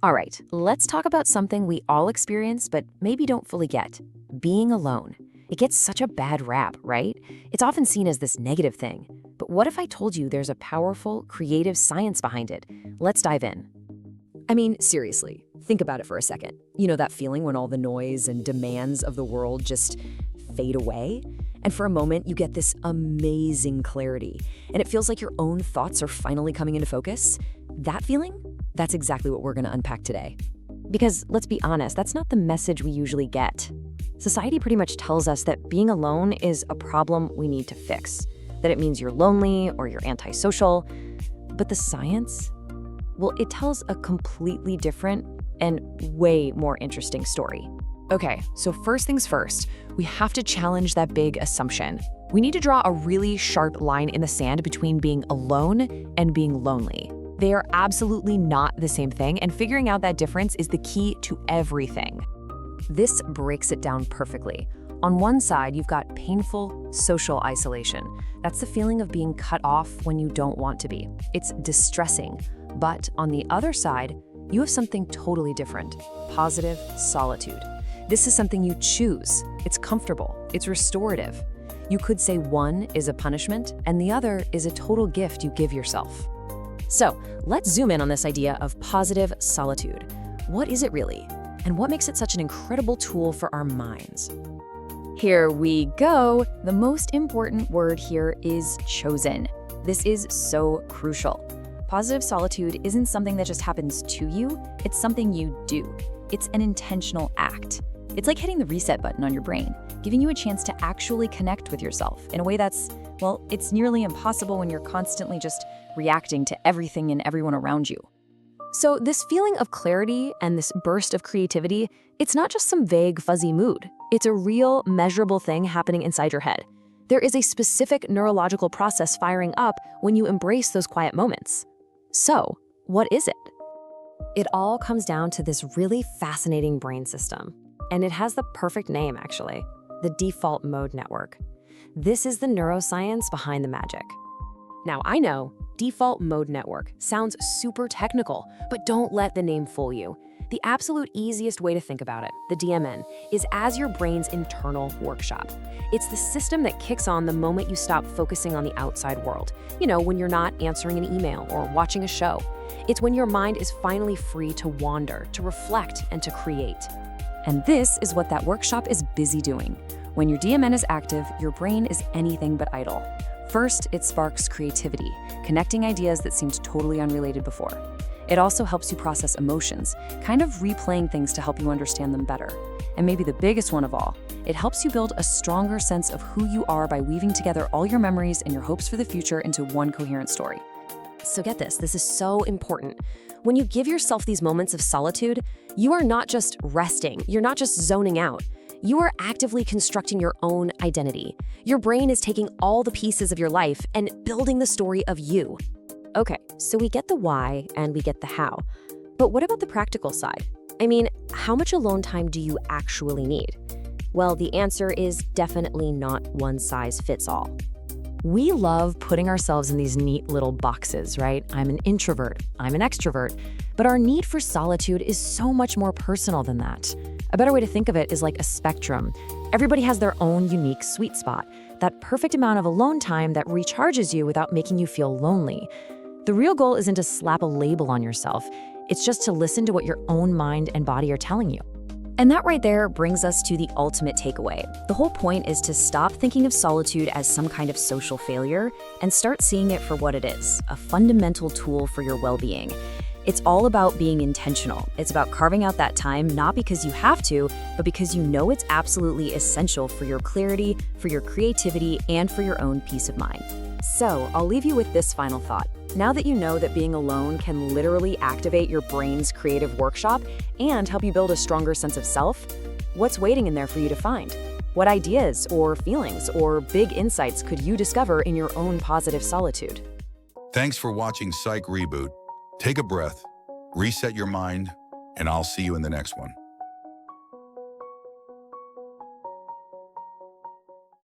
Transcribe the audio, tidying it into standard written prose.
All right, let's talk about something we all experience but maybe don't fully get: being alone. It gets such a bad rap, right? It's often seen as this negative thing. But what if I told you there's a powerful, creative science behind it? Let's dive in. I mean, seriously, think about it for a second. You know that feeling when all the noise and demands of the world just fade away? And for a moment, you get this amazing clarity, and it feels like your own thoughts are finally coming into focus. That feeling? That's exactly what we're going to unpack today. Because let's be honest, that's not the message we usually get. Society pretty much tells us that being alone is a problem we need to fix, that it means you're lonely or you're antisocial. But the science? Well, it tells a completely different and way more interesting story. Okay, so first things first, we have to challenge that big assumption. We need to draw a really sharp line in the sand between being alone and being lonely. They are absolutely not the same thing, and figuring out that difference is the key to everything. This breaks it down perfectly. On one side, you've got painful social isolation. That's the feeling of being cut off when you don't want to be. It's distressing. But on the other side, you have something totally different: positive solitude. This is something you choose. It's comfortable. It's restorative. You could say one is a punishment and the other is a total gift you give yourself. So let's zoom in on this idea of positive solitude. What is it really? And what makes it such an incredible tool for our minds? Here we go. The most important word here is chosen. This is so crucial. Positive solitude isn't something that just happens to you, it's something you do. It's an intentional act. It's like hitting the reset button on your brain, giving you a chance to actually connect with yourself in a way that's, well, it's nearly impossible when you're constantly just reacting to everything and everyone around you. So this feeling of clarity and this burst of creativity, it's not just some vague, fuzzy mood. It's a real, measurable thing happening inside your head. There is a specific neurological process firing up when you embrace those quiet moments. So, what is it? It all comes down to this really fascinating brain system. And it has the perfect name, actually: the default mode network. This is the neuroscience behind the magic. Now, I know default mode network sounds super technical, but don't let the name fool you. The absolute easiest way to think about it, the DMN, is as your brain's internal workshop. It's the system that kicks on the moment you stop focusing on the outside world. You know, when you're not answering an email or watching a show. It's when your mind is finally free to wander, to reflect, and to create. And this is what that workshop is busy doing. When your DMN is active, your brain is anything but idle. First, it sparks creativity, connecting ideas that seemed totally unrelated before. It also helps you process emotions, kind of replaying things to help you understand them better. And maybe the biggest one of all, it helps you build a stronger sense of who you are by weaving together all your memories and your hopes for the future into one coherent story. So get this is so important. When you give yourself these moments of solitude, you are not just resting, you're not just zoning out. You are actively constructing your own identity. Your brain is taking all the pieces of your life and building the story of you. Okay, so we get the why and we get the how. But what about the practical side? I mean, how much alone time do you actually need? Well, the answer is definitely not one size fits all. We love putting ourselves in these neat little boxes, right? I'm an introvert, I'm an extrovert, but our need for solitude is so much more personal than that. A better way to think of it is like a spectrum. Everybody has their own unique sweet spot, that perfect amount of alone time that recharges you without making you feel lonely. The real goal isn't to slap a label on yourself, it's just to listen to what your own mind and body are telling you. And that right there brings us to the ultimate takeaway. The whole point is to stop thinking of solitude as some kind of social failure and start seeing it for what it is, a fundamental tool for your well-being. It's all about being intentional. It's about carving out that time, not because you have to, but because you know it's absolutely essential for your clarity, for your creativity, and for your own peace of mind. So I'll leave you with this final thought. Now that you know that being alone can literally activate your brain's creative workshop and help you build a stronger sense of self, what's waiting in there for you to find? What ideas or feelings or big insights could you discover in your own positive solitude? Thanks for watching Psych Reboot. Take a breath, reset your mind, and I'll see you in the next one.